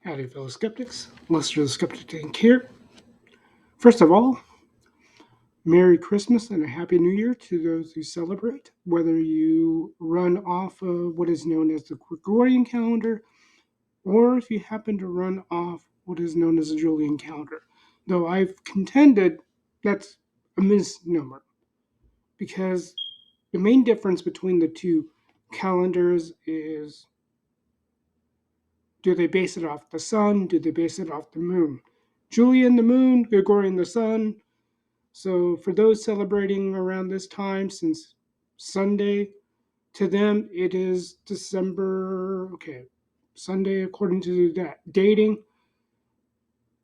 Howdy, fellow skeptics. Lester the Skeptic Tank here. First of all, Merry Christmas and a Happy New Year to those who celebrate, whether you run off of what is known as the Gregorian calendar or if you happen to run off what is known as the Julian calendar. Though I've contended that's a misnomer because the main difference between the two calendars is, do they base it off the sun? Do they base it off the moon? Julian the moon, Gregorian the sun. So for those celebrating around this time, since Sunday, to them it is December. Okay, Sunday according to that dating.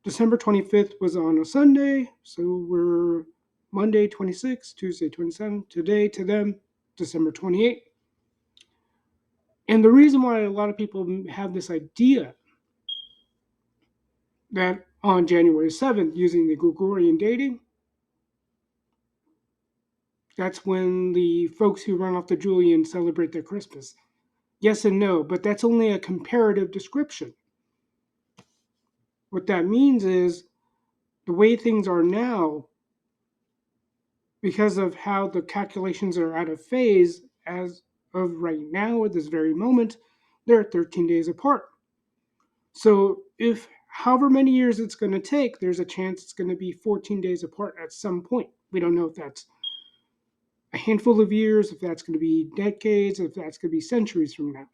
December 25th was on a Sunday, so we're Monday 26th, Tuesday 27th. Today to them, December 28th. And the reason why a lot of people have this idea that on January 7th, using the Gregorian dating, that's when the folks who run off the Julian celebrate their Christmas. Yes and no, but that's only a comparative description. What that means is the way things are now, because of how the calculations are out of phase as of right now at this very moment, they're 13 days apart. So if however many years it's going to take, there's a chance it's going to be 14 days apart at some point. We don't know if that's a handful of years, if that's going to be decades, if that's going to be centuries from now.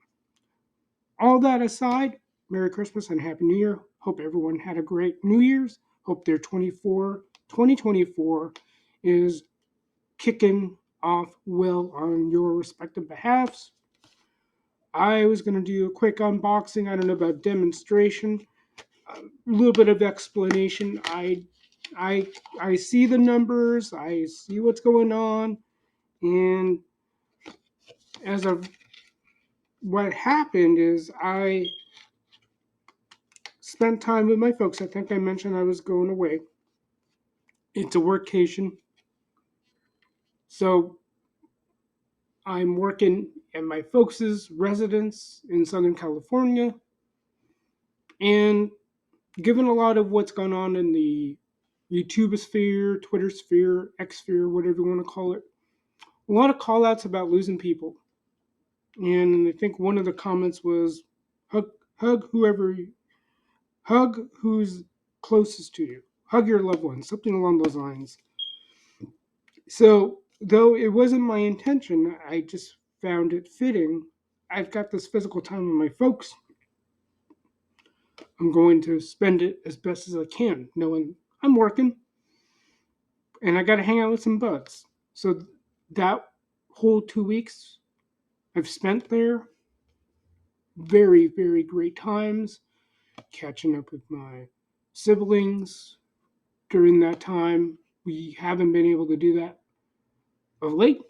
All that aside, Merry Christmas and Happy New Year. Hope everyone had a great New Year's. Hope their 2024 is kicking off well on your respective behalves. I was going to do a quick unboxing. I don't know about demonstration. A little bit of explanation. I see the numbers. I see what's going on, and as of what happened is I spent time with my folks. I think I mentioned I was going away. It's a workcation. So I'm working at my folks' residence in Southern California. And given a lot of what's gone on in the YouTube sphere, Twitter sphere, X sphere, whatever you want to call it, a lot of call outs about losing people. And I think one of the comments was hug whoever, hug who's closest to you, hug your loved ones, something along those lines. So, though it wasn't my intention, I just found it fitting. I've got this physical time with my folks. I'm going to spend it as best as I can, knowing I'm working and I got to hang out with some buds. So, that whole 2 weeks I've spent there, very, very great times, catching up with my siblings during that time. We haven't been able to do that of late.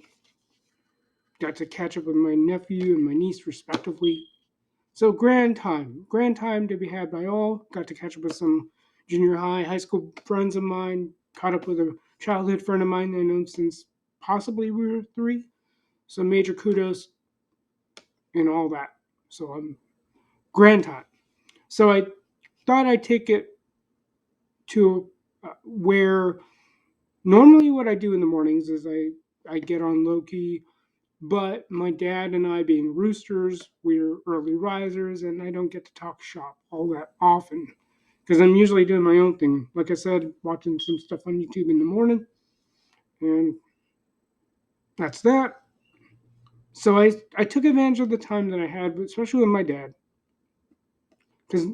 Got to catch up with my nephew and my niece, respectively. So grand time to be had by all. Got to catch up with some junior high school friends of mine. Caught up with a childhood friend of mine that I've known since possibly we were 3. So major kudos and all that. So grand time. So I thought I'd take it to where normally what I do in the mornings is I get on Loki. But my dad and I, being roosters, we're early risers, and I don't get to talk shop all that often because I'm usually doing my own thing. Like I said, watching some stuff on YouTube in the morning, and that's that. So I took advantage of the time that I had, especially with my dad, because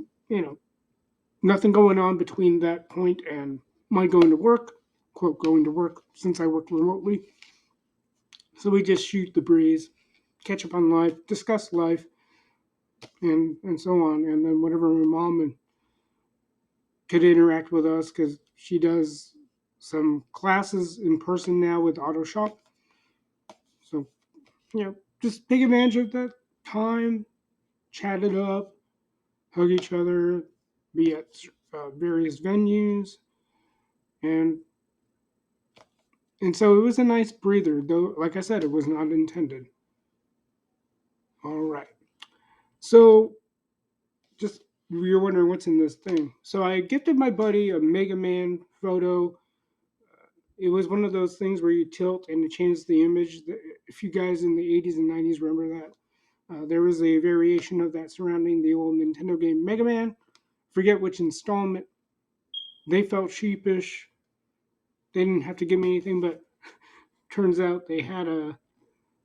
nothing going on between that point and my going to work, quote going to work, since I work remotely. So we just shoot the breeze, catch up on life, discuss life, and so on. And then whatever my mom and could interact with us because she does some classes in person now with Auto Shop. So, just take advantage of that time, chat it up, hug each other, be at various venues, and so it was a nice breather. Though, like I said, it was not intended. All right. So, just you're wondering what's in this thing. So I gifted my buddy a Mega Man photo. It was one of those things where you tilt and it changes the image. If you guys in the 80s and 90s remember that, there was a variation of that surrounding the old Nintendo game Mega Man. Forget which installment. They felt sheepish. They didn't have to give me anything, but turns out they had a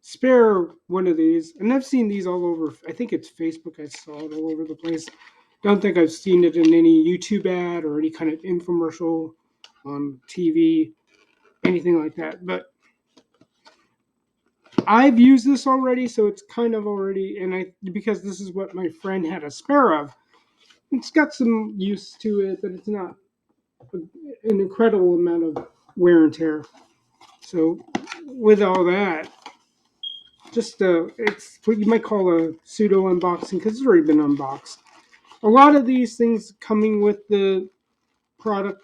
spare one of these. And I've seen these all over. I think it's Facebook. I saw it all over the place. Don't think I've seen it in any YouTube ad or any kind of infomercial on TV, anything like that. But I've used this already, so it's kind of already, and I because this is what my friend had a spare of. It's got some use to it, but it's not an incredible amount of wear and tear. So, with all that, just it's what you might call a pseudo unboxing because it's already been unboxed. A lot of these things coming with the product,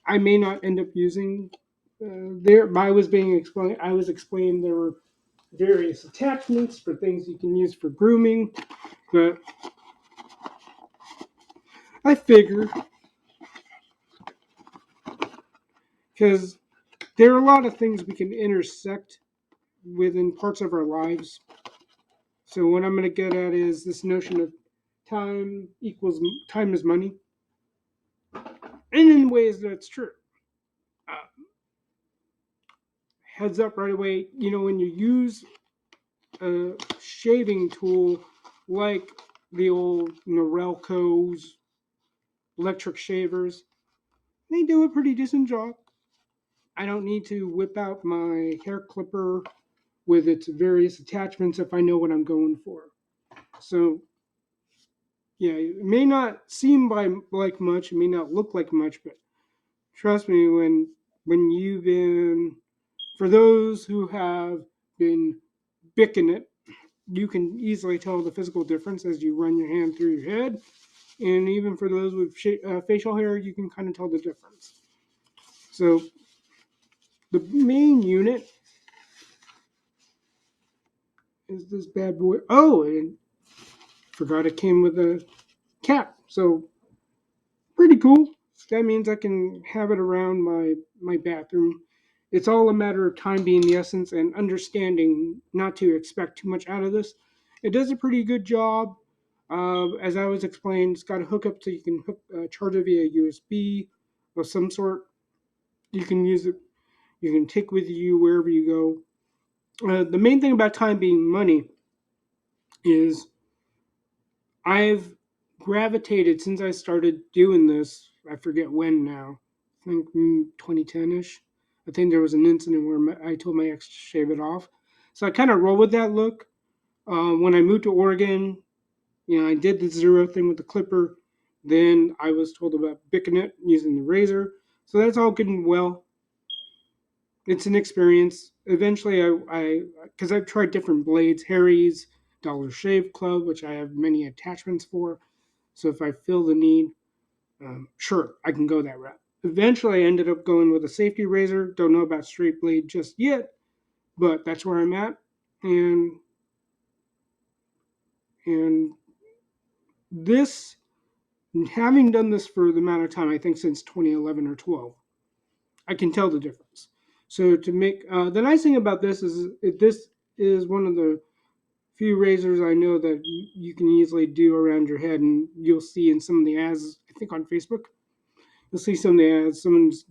I may not end up using. I was being explained. I was explained there were various attachments for things you can use for grooming, but I figure because there are a lot of things we can intersect within parts of our lives. So what I'm going to get at is this notion of time equals time is money, and in ways that's true. Uh, Heads up right away, when you use a shaving tool like the old Norelco's electric shavers, they do a pretty decent job. I don't need to whip out my hair clipper with its various attachments if I know what I'm going for. So, yeah, it may not seem like much, it may not look like much, but trust me, when you've been, for those who have been bicking it, you can easily tell the physical difference as you run your hand through your head. And even for those with facial hair, you can kind of tell the difference. So the main unit is this bad boy. Oh, and forgot it came with a cap. So pretty cool. That means I can have it around my bathroom. It's all a matter of time being the essence and understanding not to expect too much out of this. It does a pretty good job. As I was explained, it's got a hookup so you can charge it via USB of some sort. You can use it. You can take with you wherever you go. The main thing about time being money is I've gravitated since I started doing this. I forget when now. I think 2010 ish. I think there was an incident where I told my ex to shave it off. So I kind of roll with that look. When I moved to Oregon, I did the zero thing with the clipper. Then I was told about bicking it using the razor. So that's all good and well. It's an experience. Eventually, because I've tried different blades, Harry's, Dollar Shave Club, which I have many attachments for. So if I feel the need, sure, I can go that route. Eventually, I ended up going with a safety razor. Don't know about straight blade just yet, but that's where I'm at. And and this, having done this for the amount of time, I think since 2011 or 12, I can tell the difference. So to make the nice thing about this is one of the few razors I know that you can easily do around your head, and you'll see in some of the ads. I think on Facebook, you'll see some of the ads. Someone's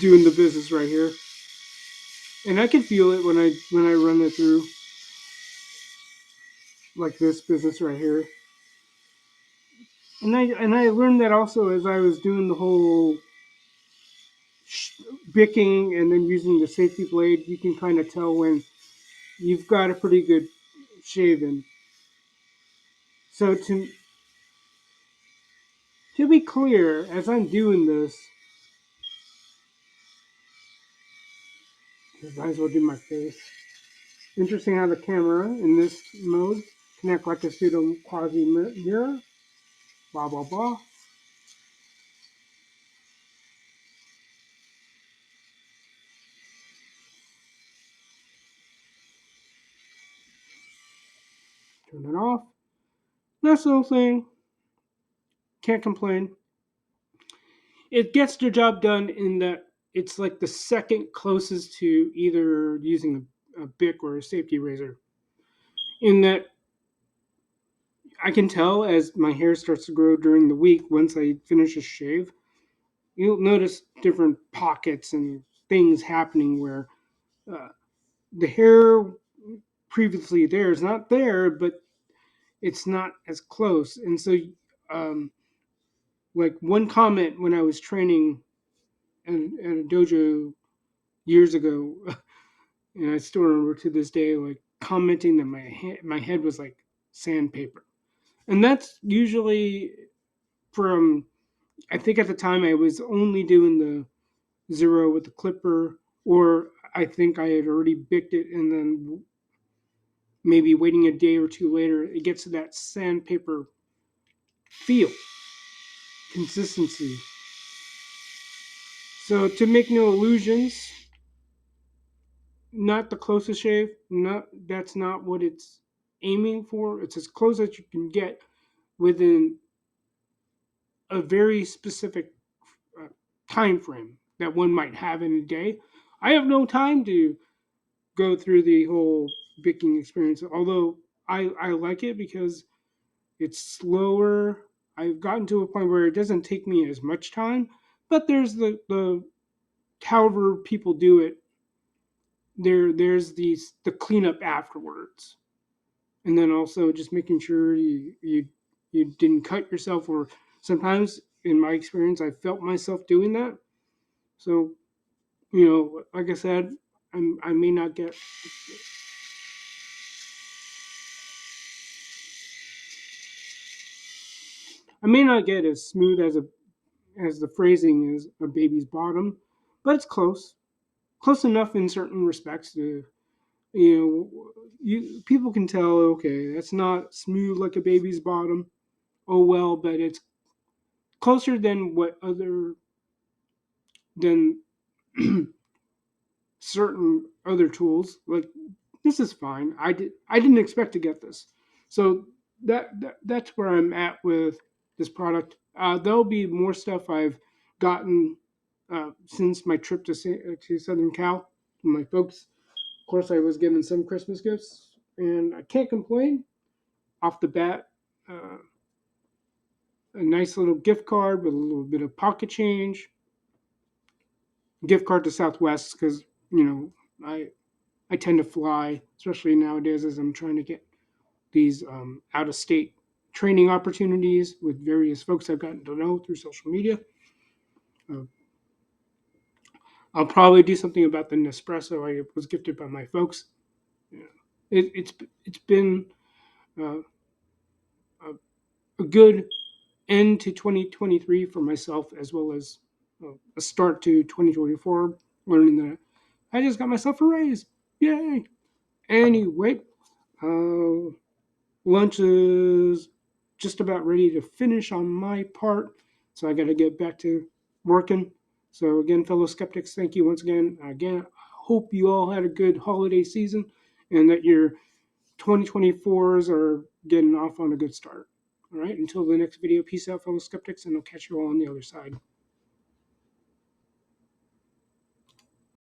doing the business right here, and I can feel it when I run it through, like this business right here. And I learned that also as I was doing the whole bicking and then using the safety blade. You can kind of tell when you've got a pretty good shave in. So to be clear, as I'm doing this, I might as well do my face. Interesting how the camera in this mode connect like a pseudo quasi mirror. Blah blah blah. Turn it off. Nice little thing. Can't complain. It gets the job done in that it's like the second closest to either using a Bic or a safety razor. In that I can tell as my hair starts to grow during the week once I finish a shave, you'll notice different pockets and things happening where uh, the hair previously there is not there, but it's not as close. And so, um, like one comment when I was training at a dojo years ago, and I still remember to this day, like commenting that my head was like sandpaper, and that's usually from. I think at the time I was only doing the zero with the clipper, or I think I had already bicked it, and then maybe waiting a day or two later, it gets to that sandpaper feel, consistency. So to make no illusions, not the closest shave. Not that's not what it's aiming for. It's as close as you can get within a very specific uh, time frame that one might have in a day. I have no time to go through the whole baking experience, although I like it because it's slower. I've gotten to a point where it doesn't take me as much time, but there's the however people do it. There's the cleanup afterwards, and then also just making sure you didn't cut yourself, or sometimes in my experience I felt myself doing that. So like I said, I may not get as smooth as the phrasing is a baby's bottom, but it's close enough in certain respects to you you people can tell, okay, that's not smooth like a baby's bottom. Oh well, but it's closer than what other than certain other tools. Like this is fine. I didn't expect to get this, so that's where I'm at with this product. There'll be more stuff I've gotten since my trip to Southern Cal. My folks, of course, I was given some Christmas gifts, and I can't complain. Off the bat, a nice little gift card with a little bit of pocket change. Gift card to Southwest because you know I I tend to fly, especially nowadays as I'm trying to get these out of state training opportunities with various folks I've gotten to know through social media. Uh, I'll probably do something about the Nespresso I was gifted by my folks. Yeah. It's been uh, a, a good end to 2023 for myself as well as a start to 2024. Learning that I just got myself a raise, yay! Anyway, uh, lunch is just about ready to finish on my part, so I got to get back to working. So again, fellow skeptics, thank you once again. Again, I hope you all had a good holiday season and that your 2024s are getting off on a good start. All right, until the next video, peace out, fellow skeptics, and I'll catch you all on the other side.